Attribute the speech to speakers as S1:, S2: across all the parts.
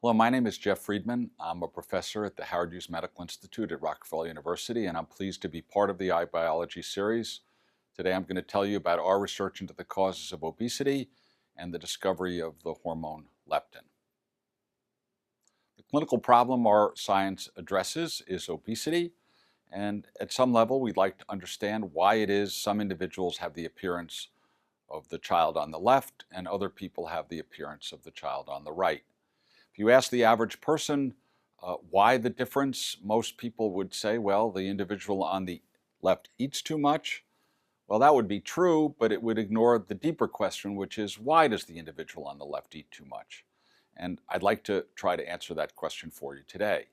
S1: Hello, my name is Jeff Friedman. I'm a professor at the Howard Hughes Medical Institute at Rockefeller University, and I'm pleased to be part of the iBiology series. Today I'm going to tell you about our research into the causes of obesity and the discovery of the hormone leptin. The clinical problem our science addresses is obesity, and at some level we'd like to understand why it is some individuals have the appearance of the child on the left and other people have the appearance of the child on the right. If you ask the average person why the difference, most people would say, well, the individual on the left eats too much. Well, that would be true, but it would ignore the deeper question, which is, why does the individual on the left eat too much? And I'd like to try to answer that question for you today.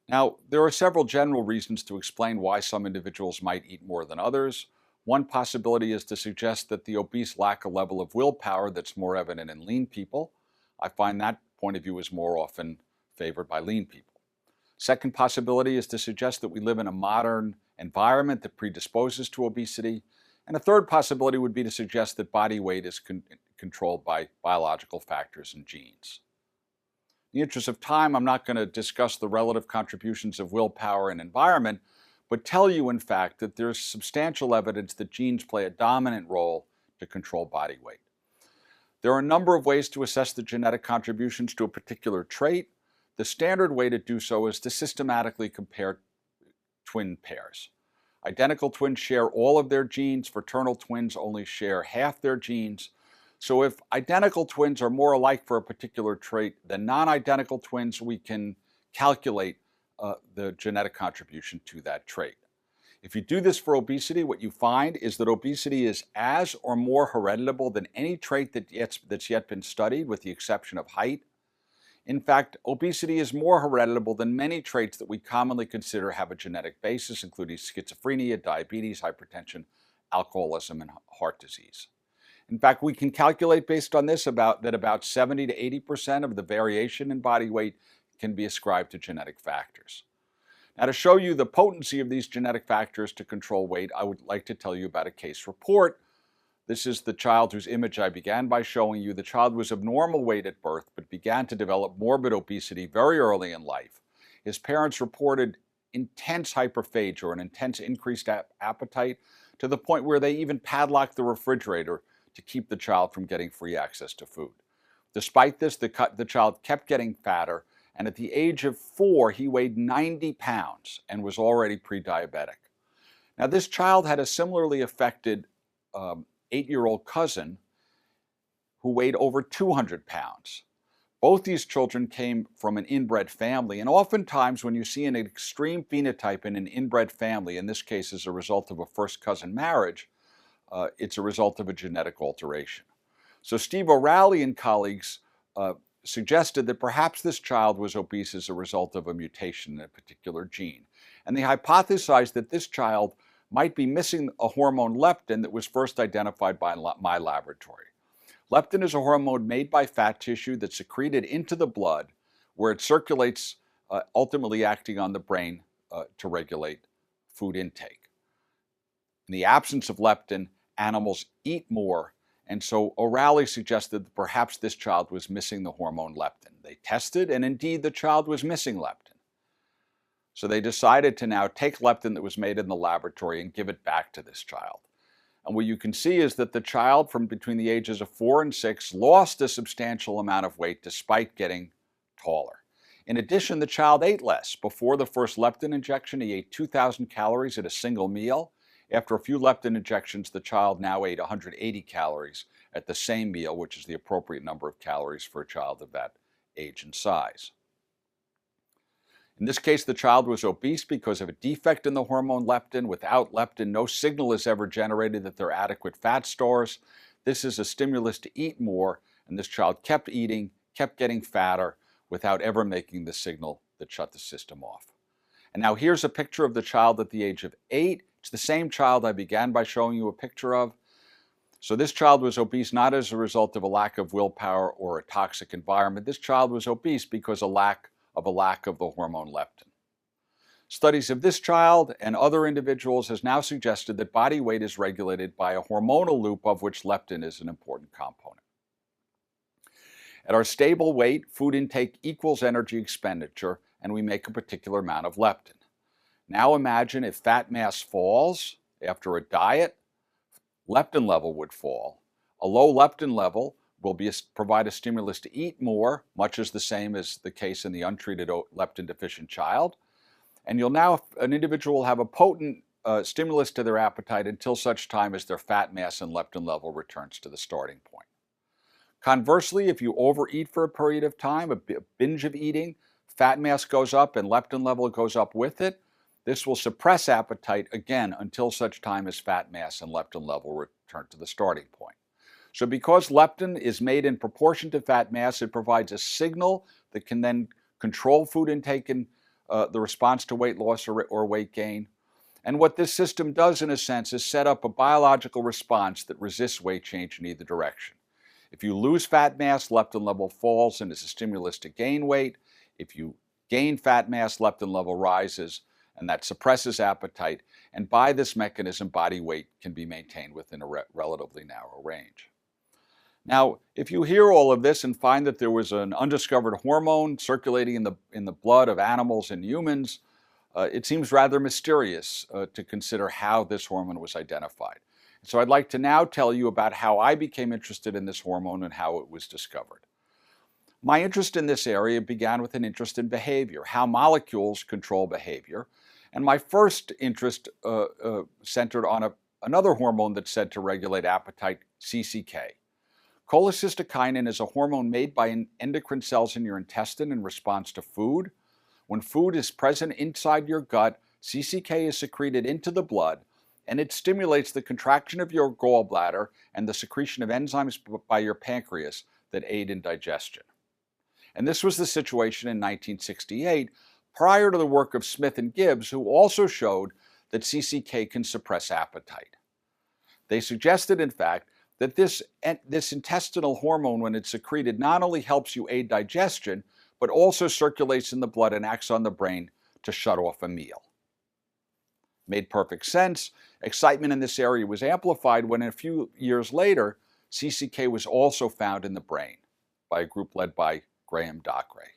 S1: Now, there are several general reasons to explain why some individuals might eat more than others. One possibility is to suggest that the obese lack a level of willpower that's more evident in lean people. I find that point of view is more often favored by lean people. Second possibility is to suggest that we live in a modern environment that predisposes to obesity. And a third possibility would be to suggest that body weight is controlled by biological factors and genes. In the interest of time, I'm not going to discuss the relative contributions of willpower and environment, but tell you, in fact, that there's substantial evidence that genes play a dominant role to control body weight. There are a number of ways to assess the genetic contributions to a particular trait. The standard way to do so is to systematically compare twin pairs. Identical twins share all of their genes. Fraternal twins only share half their genes. So if identical twins are more alike for a particular trait than non-identical twins, we can calculate the genetic contribution to that trait. If you do this for obesity, what you find is that obesity is as or more hereditable than any trait that's yet been studied, with the exception of height. In fact, obesity is more hereditable than many traits that we commonly consider have a genetic basis, including schizophrenia, diabetes, hypertension, alcoholism, and heart disease. In fact, we can calculate based on this that about 70 to 80% of the variation in body weight can be ascribed to genetic factors. Now, to show you the potency of these genetic factors to control weight, I would like to tell you about a case report. This is the child whose image I began by showing you. The child was of normal weight at birth, but began to develop morbid obesity very early in life. His parents reported intense hyperphagia, or an intense increased appetite, to the point where they even padlocked the refrigerator to keep the child from getting free access to food. Despite this, the child kept getting fatter, and at the age of 4, he weighed 90 pounds and was already pre-diabetic. Now, this child had a similarly affected 8-year-old cousin who weighed over 200 pounds. Both these children came from an inbred family, and oftentimes when you see an extreme phenotype in an inbred family, in this case as a result of a first cousin marriage, it's a result of a genetic alteration. So Steve O'Reilly and colleagues suggested that perhaps this child was obese as a result of a mutation in a particular gene. And they hypothesized that this child might be missing a hormone leptin that was first identified by my laboratory. Leptin is a hormone made by fat tissue that's secreted into the blood, where it circulates, ultimately acting on the brain to regulate food intake. In the absence of leptin, animals eat more. And so O'Reilly suggested that perhaps this child was missing the hormone leptin. They tested, and indeed the child was missing leptin. So they decided to now take leptin that was made in the laboratory and give it back to this child. And what you can see is that the child from between the ages of 4 and 6 lost a substantial amount of weight despite getting taller. In addition, the child ate less. Before the first leptin injection, he ate 2,000 calories at a single meal. After a few leptin injections, the child now ate 180 calories at the same meal, which is the appropriate number of calories for a child of that age and size. In this case, the child was obese because of a defect in the hormone leptin. Without leptin, no signal is ever generated that there are adequate fat stores. This is a stimulus to eat more, and this child kept eating, kept getting fatter, without ever making the signal that shut the system off. And now here's a picture of the child at the age of 8. It's the same child I began by showing you a picture of. So this child was obese not as a result of a lack of willpower or a toxic environment. This child was obese because of a lack of the hormone leptin. Studies of this child and other individuals has now suggested that body weight is regulated by a hormonal loop of which leptin is an important component. At our stable weight, food intake equals energy expenditure, and we make a particular amount of leptin. Now imagine if fat mass falls after a diet, leptin level would fall. A low leptin level will provide a stimulus to eat more, much as the same as the case in the untreated leptin deficient child. And an individual will have a potent stimulus to their appetite until such time as their fat mass and leptin level returns to the starting point. Conversely, if you overeat for a period of time, a binge of eating, fat mass goes up and leptin level goes up with it. This will suppress appetite again until such time as fat mass and leptin level return to the starting point. So because leptin is made in proportion to fat mass, it provides a signal that can then control food intake and the response to weight loss or weight gain. And what this system does, in a sense, is set up a biological response that resists weight change in either direction. If you lose fat mass, leptin level falls and is a stimulus to gain weight. If you gain fat mass, leptin level rises, and that suppresses appetite. And by this mechanism, body weight can be maintained within a relatively narrow range. Now, if you hear all of this and find that there was an undiscovered hormone circulating in the blood of animals and humans, it seems rather mysterious to consider how this hormone was identified. So I'd like to now tell you about how I became interested in this hormone and how it was discovered. My interest in this area began with an interest in behavior, how molecules control behavior. And my first interest centered on another hormone that's said to regulate appetite, CCK. Cholecystokinin is a hormone made by endocrine cells in your intestine in response to food. When food is present inside your gut, CCK is secreted into the blood, and it stimulates the contraction of your gallbladder and the secretion of enzymes by your pancreas that aid in digestion. And this was the situation in 1968, prior to the work of Smith and Gibbs, who also showed that CCK can suppress appetite. They suggested, in fact, that this intestinal hormone, when it's secreted, not only helps you aid digestion, but also circulates in the blood and acts on the brain to shut off a meal. Made perfect sense. Excitement in this area was amplified when a few years later, CCK was also found in the brain by a group led by Graham Dockeray.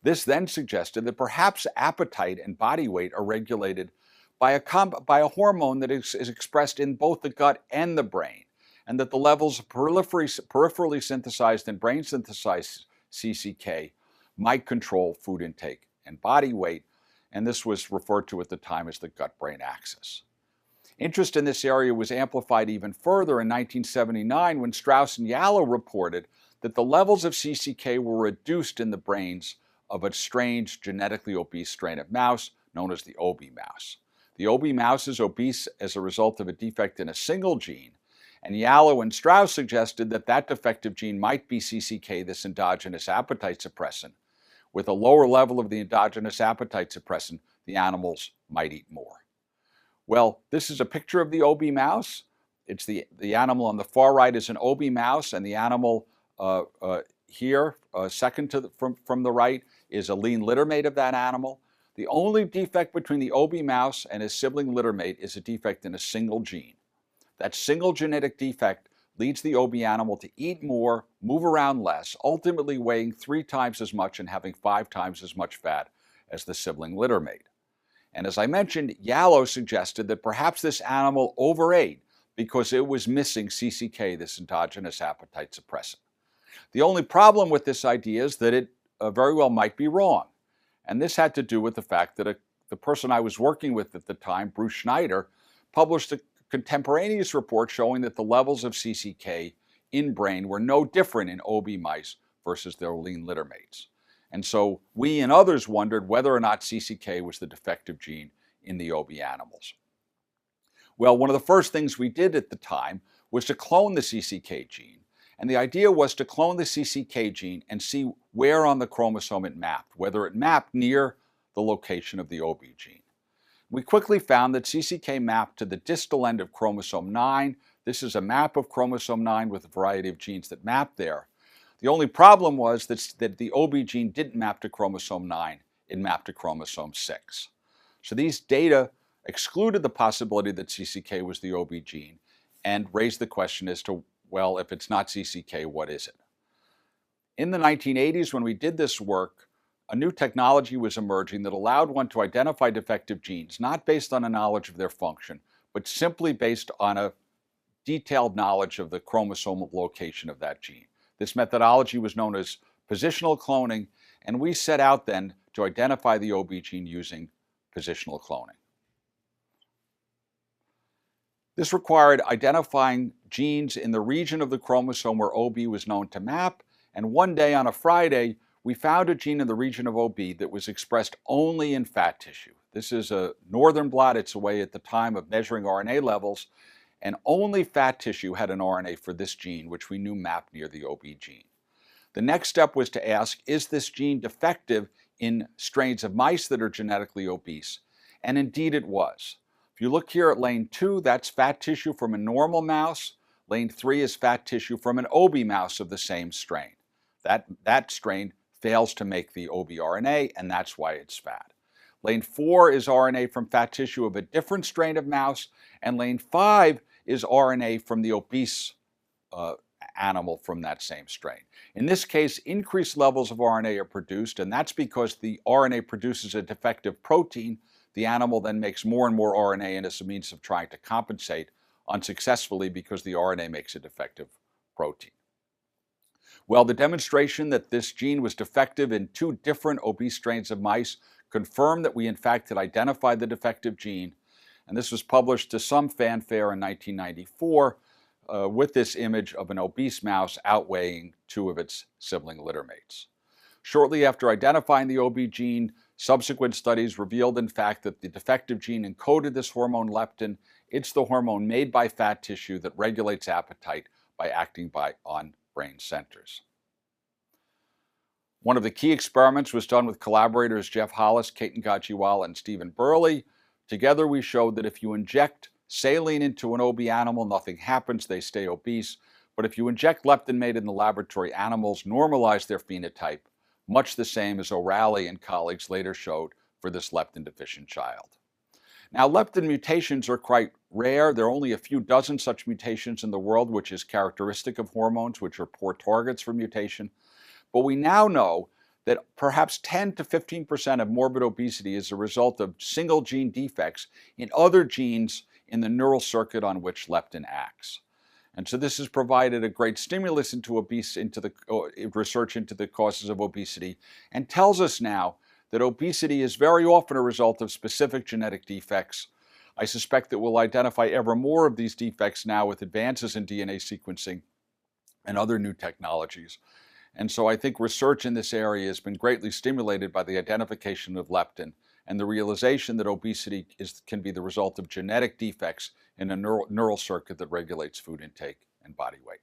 S1: This then suggested that perhaps appetite and body weight are regulated by a hormone that is expressed in both the gut and the brain, and that the levels of peripherally synthesized and brain synthesized CCK might control food intake and body weight, and this was referred to at the time as the gut-brain axis. Interest in this area was amplified even further in 1979 when Strauss and Yalow reported that the levels of CCK were reduced in the brains of a strange genetically obese strain of mouse known as the Obi mouse. The Obi mouse is obese as a result of a defect in a single gene, and Yalow and Strauss suggested that that defective gene might be CCK, this endogenous appetite suppressant. With a lower level of the endogenous appetite suppressant, the animals might eat more. Well, this is a picture of the Obi mouse. It's the animal on the far right is an Obi mouse, and the animal here, second from the right, is a lean littermate of that animal. The only defect between the Obi mouse and his sibling littermate is a defect in a single gene. That single genetic defect leads the Obi animal to eat more, move around less, ultimately weighing 3 times as much and having 5 times as much fat as the sibling littermate. And as I mentioned, Yalow suggested that perhaps this animal overate because it was missing CCK, this endogenous appetite suppressant. The only problem with this idea is that it very well might be wrong. And this had to do with the fact that the person I was working with at the time, Bruce Schneider, published a contemporaneous report showing that the levels of CCK in brain were no different in Obi mice versus their lean littermates. And so we and others wondered whether or not CCK was the defective gene in the Obi animals. Well, one of the first things we did at the time was to clone the CCK gene. And the idea was to clone the CCK gene and see where on the chromosome it mapped, whether it mapped near the location of the Obi gene. We quickly found that CCK mapped to the distal end of chromosome 9. This is a map of chromosome 9 with a variety of genes that map there. The only problem was that the Obi gene didn't map to chromosome 9, it mapped to chromosome 6. So these data excluded the possibility that CCK was the Obi gene and raised the question as to, well, if it's not CCK, what is it? In the 1980s, when we did this work, a new technology was emerging that allowed one to identify defective genes, not based on a knowledge of their function, but simply based on a detailed knowledge of the chromosomal location of that gene. This methodology was known as positional cloning, and we set out then to identify the OB gene using positional cloning. This required identifying genes in the region of the chromosome where OB was known to map, and one day on a Friday, we found a gene in the region of OB that was expressed only in fat tissue. This is a northern blot. It's a way at the time of measuring RNA levels, and only fat tissue had an RNA for this gene, which we knew mapped near the OB gene. The next step was to ask, is this gene defective in strains of mice that are genetically obese? And indeed it was. If you look here at lane 2, that's fat tissue from a normal mouse. Lane 3 is fat tissue from an OB mouse of the same strain. That strain fails to make the OB RNA, and that's why it's fat. Lane 4 is RNA from fat tissue of a different strain of mouse, and lane 5 is RNA from the obese animal from that same strain. In this case, increased levels of RNA are produced, and that's because the RNA produces a defective protein. The animal then makes more and more RNA, and as a means of trying to compensate unsuccessfully because the RNA makes a defective protein. Well, the demonstration that this gene was defective in 2 different obese strains of mice confirmed that we in fact had identified the defective gene, and this was published to some fanfare in 1994 with this image of an obese mouse outweighing 2 of its sibling littermates. Shortly after identifying the OB gene, subsequent studies revealed in fact that the defective gene encoded this hormone leptin. It's the hormone made by fat tissue that regulates appetite by acting on brain centers. One of the key experiments was done with collaborators Jeff Hollis, Ketan Gajiwala, and Stephen Burley. Together we showed that if you inject saline into an OB animal, nothing happens, they stay obese. But if you inject leptin made in the laboratory, animals normalize their phenotype, much the same as O'Reilly and colleagues later showed for this leptin deficient child. Now, leptin mutations are quite rare. There are only a few dozen such mutations in the world, which is characteristic of hormones, which are poor targets for mutation. But we now know that perhaps 10 to 15% of morbid obesity is a result of single gene defects in other genes in the neural circuit on which leptin acts. And so this has provided a great stimulus into research into the causes of obesity, and tells us now that obesity is very often a result of specific genetic defects. I suspect that we'll identify ever more of these defects now with advances in DNA sequencing and other new technologies. And so I think research in this area has been greatly stimulated by the identification of leptin and the realization that obesity can be the result of genetic defects in a neural circuit that regulates food intake and body weight.